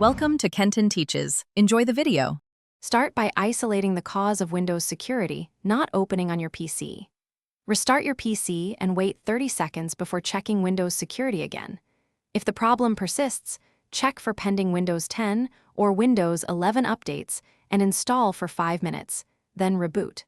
Welcome to Kenton Teaches. Enjoy the video. Start by isolating the cause of Windows security not opening on your PC. Restart your PC and wait 30 seconds before checking Windows security again. If the problem persists, check for pending Windows 10 or Windows 11 updates and install for 5 minutes, then reboot.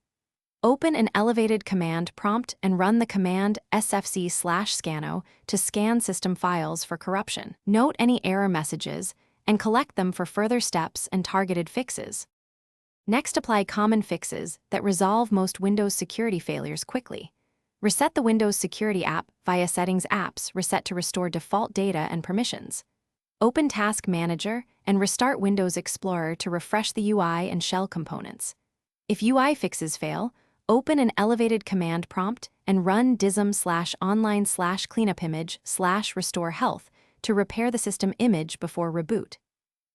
Open an elevated command prompt and run the command sfc/scano to scan system files for corruption. Note any error messages and collect them for further steps and targeted fixes. Next, apply common fixes that resolve most Windows security failures quickly. Reset the Windows Security app via Settings Apps Reset to restore default data and permissions. Open Task Manager and restart Windows Explorer to refresh the UI and shell components. If UI fixes fail, open an elevated command prompt and run dism/online/cleanupimage/restore health to repair the system image before reboot.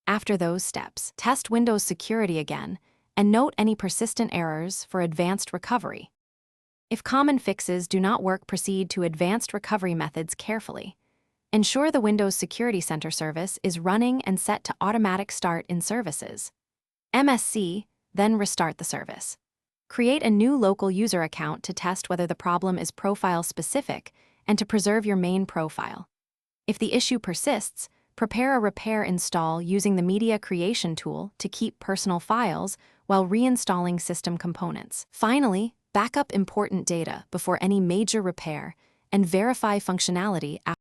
After those steps, test Windows security again and note any persistent errors for advanced recovery. If common fixes do not work, proceed to advanced recovery methods carefully. Ensure the Windows Security Center service is running and set to automatic start in services. MSC, then restart the service. Create a new local user account to test whether the problem is profile-specific and to preserve your main profile. If the issue persists, prepare a repair install using the Media Creation tool to keep personal files while reinstalling system components. Finally, back up important data before any major repair and verify functionality after.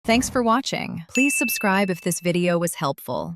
Thanks for watching. Please subscribe if this video was helpful.